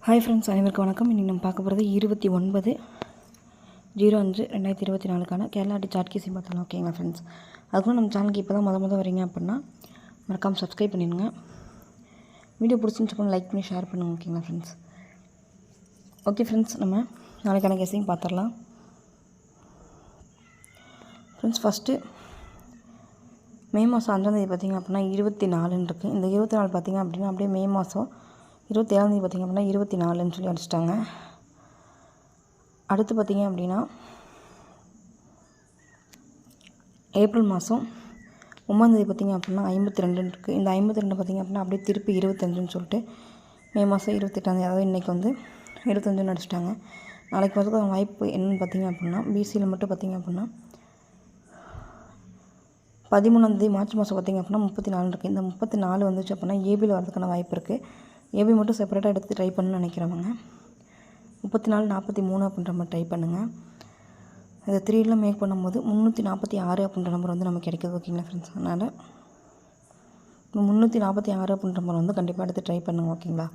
Hi friends, அனைவருக்கும் வணக்கம். இன்றைக்கி நம்ம பார்க்க போகிறது 29/05/2024 கேரளா சார்ட் கீஸி பார்த்தலாம். ஓகேங்களா ஃப்ரெண்ட்ஸ், அதுக்கும் நம்ம சேனலுக்கு இப்போ தான் முத வரீங்க அப்படின்னா மறக்காமல் சப்ஸ்கிரைப் பண்ணிடுங்க. வீடியோ பிடிச்சிருந்துச்சுன்னா லைக் பண்ணி ஷேர் பண்ணுங்கள். ஓகேங்களா ஃப்ரெண்ட்ஸ். ஓகே ஃப்ரெண்ட்ஸ், நம்ம நாளைக்கான கெஸிங் பார்த்துடலாம். ஃப்ரெண்ட்ஸ், ஃபஸ்ட்டு மே மாதம் 5ஆம் தேதி பார்த்திங்க அப்படின்னா 24 இருக்குது. இந்த 24 பார்த்திங்க அப்படின்னா அப்படியே மே மாதம் 27ஆம் தேதி பார்த்திங்க அப்படின்னா 24ன்னு சொல்லி அடிச்சிட்டாங்க. அடுத்து பார்த்திங்க அப்படின்னா ஏப்ரல் மாதம் 9ஆம் தேதி பார்த்திங்க அப்படின்னா 52 இருக்குது. இந்த 52 பார்த்திங்க அப்படின்னா அப்படியே திருப்பி 25ன்னு சொல்லிட்டு மே மாதம் 28ஆம் தேதி, அதாவது இன்றைக்கி வந்து 25ன்னு அடிச்சிட்டாங்க. நாளைக்கு வந்து வாய்ப்பு என்னென்னு பார்த்திங்க அப்படின்னா பிசியில் மட்டும் பார்த்திங்க அப்படின்னா 13ஆம் தேதி மார்ச் மாதம் பார்த்திங்க அப்படின்னா 34 இருக்குது. இந்த 34 வந்துச்சு அப்படின்னா ஏபியில் வரதுக்கான வாய்ப்பு இருக்குது. ஏபி மட்டும் செப்பரேட்டாக எடுத்து ட்ரை பண்ணணும்னு நினைக்கிறவங்க 34 43 அப்படின்ற மாதிரி ட்ரை பண்ணுங்கள். இதை 3 மேக் பண்ணும்போது 346 அப்படின்ற நம்பர் வந்து நமக்கு கிடைக்கிது. ஓகேங்களா ஃப்ரெண்ட்ஸ், அதனால் 346 அப்படின்ற நம்பர் வந்து கண்டிப்பாக எடுத்து ட்ரை பண்ணுங்கள். ஓகேங்களா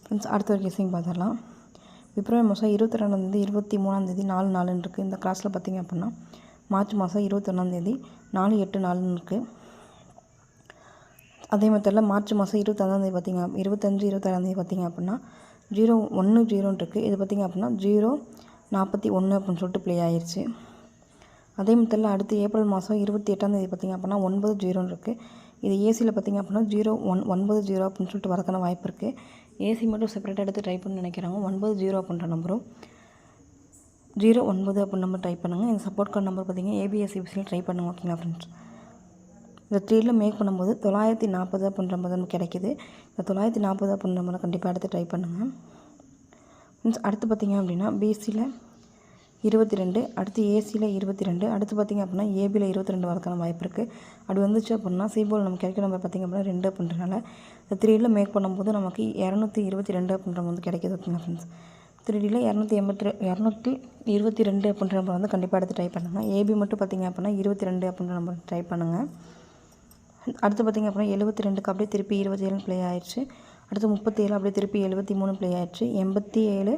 ஃப்ரெண்ட்ஸ், அடுத்த ஒரு கெஸிங் பார்த்துடலாம். பிப்ரவரி மாதம் 22ஆம் தேதி 23ஆம் தேதி 4 இருக்குது. இந்த கிளாஸில் பார்த்திங்க அப்படின்னா மார்ச் மாதம் 21ஆம் தேதி 4 இருக்குது. அதே மெத்தடில் மார்ச் மாதம் 25ஆம் தேதி பார்த்திங்க 26ஆம் தேதி பார்த்திங்க அப்படின்னா 010 இருக்குது. இது பார்த்திங்க அப்படின்னா 041 அப்படின்னு சொல்லிட்டு ப்ளே ஆயிடுச்சு. அதே மெத்தடில் அடுத்து ஏப்ரல் மாதம் 28ஆம் தேதி பார்த்திங்க அப்படின்னா 90 இருக்குது. இது ஏசியில் பார்த்திங்க அப்படின்னா 090 அப்படின்னு சொல்லிட்டு வரக்கான வாய்ப்பு இருக்குது. ஏசி மட்டும் செப்பரேட்டாக எடுத்து ட்ரை பண்ணி நினைக்கிறாங்க. 90 அப்படின்ற நம்பரும் 09 அப்படின்னு நம்பர் ட்ரை பண்ணுங்கள். இந்த சப்போர்ட் கார்டு நம்பர் பார்த்திங்கன்னா ஏபிஎஸ்சிபிசியில் ட்ரை பண்ணுங்கள். ஓகேங்களா ஃப்ரெண்ட்ஸ், இந்த 3 மேக் பண்ணும்போது 940 அப்படின்ற மாதிரி நமக்கு கிடைக்கிது. இந்த 940 அப்படின்ற மாதிரி கண்டிப்பாக எடுத்து ட்ரை பண்ணுங்கள். மீன்ஸ் அடுத்து பார்த்திங்க அப்படின்னா பிசியில் 22, அடுத்து ஏசியில் 22, அடுத்து பார்த்திங்க அப்படின்னா ஏபியில் 22 வரக்கான வாய்ப்பு இருக்குது. அப்படி வந்துச்சு அப்படின்னா சிபோல் நமக்கு கிடைக்கிற நம்பர் பார்த்திங்க அப்படின்னா 2 அப்படின்றனால இந்த 3 மேக் பண்ணும்போது நமக்கு 222 அப்படின்ற வந்து கிடைக்கிது. ஓகேங்களா ஃப்ரெண்ட்ஸ், 3 222 அப்படின்ற நம்பர் வந்து கண்டிப்பாக எடுத்து ட்ரை பண்ணுங்கள். ஏபி மட்டும் பார்த்திங்க அப்படின்னா 22 அப்படின்ற நம்பர் ட்ரை பண்ணுங்கள். அடுத்து பார்த்திங்க அப்படின்னா 72க்கு அப்படியே திருப்பி 27 ப்ளே ஆயிடுச்சு. அடுத்து 37 அப்படியே திருப்பி 73 ப்ளே ஆயிடுச்சு. 87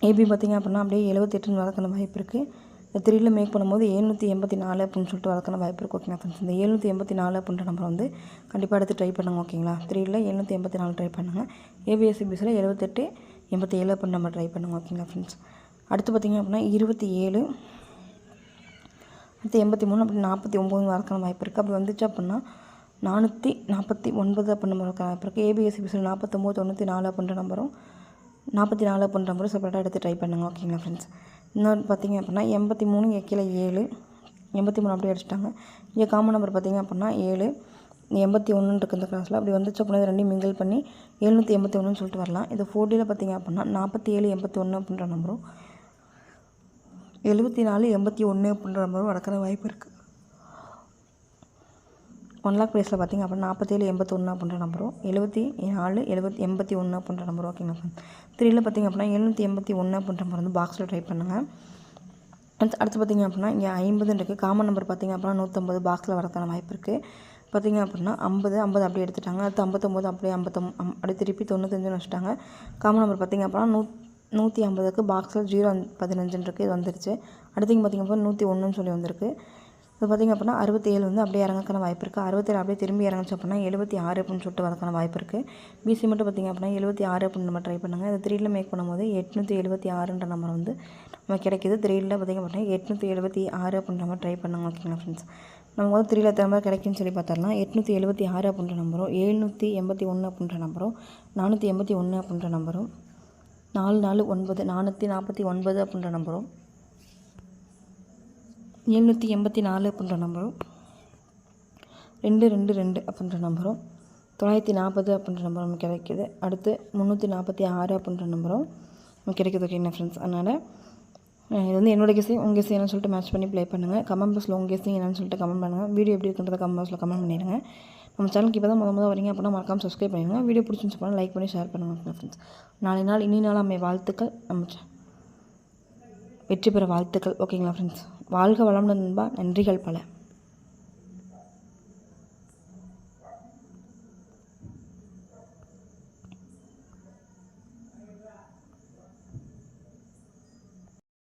ஏபி பார்த்திங்க அப்படின்னா அப்படியே 78ன்னு வரக்கான வாய்ப்பு இருக்குது. இந்த 3 மேக் பண்ணும்போது 784 அப்படின்னு சொல்லிட்டு வரக்கான வாய்ப்பு இருக்குது. ஓகேங்களா ஃப்ரெண்ட்ஸ், இந்த 784 அப்படின்ற நம்பர் வந்து கண்டிப்பாக எடுத்து ட்ரை பண்ணுங்கள். ஓகேங்களா, 3 784 ட்ரை பண்ணுங்கள். ஏபிஎஸ்சிபிஸில் 78 87 அப்படின்னு நம்ம ட்ரை பண்ணுங்கள். ஓகேங்களா ஃப்ரெண்ட்ஸ், அடுத்து பார்த்திங்க அப்படின்னா 27, அடுத்து 83 அப்படி 49 வரக்கான வாய்ப்பு இருக்குது. அப்படி வந்துச்சு அப்படின்னா 449 அப்படின்ற வரக்கான வாய்ப்பு இருக்குது. ஏபிஎஸ்சிபிஸில் 49 94 அப்படின்ற நம்பரும் 44 அப்படின்ற நம்பரும் செப்பரேட்டாக எடுத்து ட்ரை பண்ணுங்கள். ஓகேங்களா ஃப்ரெண்ட்ஸ், இன்னொரு பார்த்திங்க அப்படின்னா 83 கீழே 7, 83 அப்படியே அடிச்சிட்டாங்க. இங்கே காமன் நம்பர் பார்த்திங்க அப்படின்னா 7 81 இருக்குது இந்த கிளாஸில். அப்படி வந்துச்சு அப்படின்னா ரெண்டையும் மிங்கிள் பண்ணி 781 சொல்லிட்டு வரலாம். இது 4Dயில் பார்த்திங்க அப்படின்னா 47 81 அப்படின்ற நம்பரும் 74 81 அப்படின்ற நம்பரும் வரக்கிற வாய்ப்பு இருக்குது. 1 லாக் ப்ரைஸில் பார்த்திங்க அப்படின்னா 47 81 அப்படின்ற நம்பரும் 74 81 அப்படின்ற நம்பரும். ஓகேங்களா ஃப்ரெண்ட்ஸ், 3 பார்த்திங்க அப்படின்னா 781 அப்படின்ற நம்பர் வந்து பாக்ஸில் ட்ரை பண்ணுங்கள். அடுத்து பார்த்திங்க அப்படின்னா இங்கே 50 இருக்குது. காமன் நம்பர் பார்த்திங்க அப்படின்னா 150 பாக்ஸில் வரக்கான வாய்ப்பு இருக்குது. பார்த்திங்க அப்படின்னா 50 அப்படியே எடுத்துட்டாங்க. அடுத்து 59 அப்படியே 59 அப்படியே திருப்பி 95ன்னு வச்சுட்டாங்க. காமன் நம்பர் பார்த்திங்க அப்படின்னா 150க்கு பாக்ஸில் 015 இருக்குது. இது வந்துருச்சு. அடுத்து பார்த்திங்க அப்படின்னா 101ன்னு சொல்லி வந்திருக்கு. இது பார்த்திங்க அப்படின்னா 67 வந்து அப்படியே இறங்கக்கான வாய்ப்பு இருக்குது. 67 அப்படியே திரும்பி இறங்குச்சு அப்படின்னா 76 அப்படின்னு சொல்லிட்டு வரக்கான வாய்ப்பு இருக்குது. பிசி மட்டும் பார்த்திங்க அப்படின்னா 76 அப்படின்னு நம்ம ட்ரை பண்ணுங்கள். இது 3 மேக் பண்ணும்போது 876ன்ற நம்பர் வந்து நமக்கு கிடைக்கிது. 3 பார்த்திங்க அப்படின்னா 876 அப்படின்ற மாதிரி ட்ரை பண்ணுங்கள். ஓகேங்களா ஃப்ரெண்ட்ஸ், நம்ம வந்து 3 எத்தனை மாதிரி கிடைக்குன்னு சொல்லி பார்த்தரலாம். 876 அப்படின்ற நம்பரும் 781 அப்படின்ற நம்பரும் 481 அப்படின்ற நம்பரும் 449 449 அப்படின்ற நம்பரும் 784 அப்படின்ற நம்பரும் 222 அப்படின்ற நம்பரும் 940 அப்படின்ற நம்பரும் நமக்கு கிடைக்கிது. அடுத்து 346 அப்படின்ற நம்பரும் நமக்கு கிடைக்கிது. ஓகேங்களா ஃப்ரெண்ட்ஸ், அதனால் இது வந்து என்னோட கெஸிங், உங்கள் கெஸிங் என்னன்னு சொல்லிட்டு மேட்ச் பண்ணி ப்ளே பண்ணுங்கள். கமெண்ட் பாக்ஸில் உங்கள் கெஸிங் என்னன்னு சொல்லிட்டு கமெண்ட் பண்ணுங்கள். வீடியோ எப்படி இருக்குன்றத கமெண்ட் பாக்ஸில் கமெண்ட் பண்ணிடுங்க. நம்ம சேனலுக்கு இப்போ தான் முத வரீங்க அப்படின்னா மறக்காமல் சப்ஸ்கிரைப் பண்ணிடுங்க. வீடியோ பிடிச்சிருந்துச்சு போனால் லைக் பண்ணி ஷேர் பண்ணுங்கள் ஃப்ரெண்ட்ஸ். நாளை நாள் இனி நாள் அம்மை வாழ்த்துக்கள். நம்ம வெற்றி பெற வாழ்த்துக்கள். ஓகேங்களா ஃப்ரெண்ட்ஸ், வாழ்க வளமுடன் நண்பா. நன்றிகள் பல.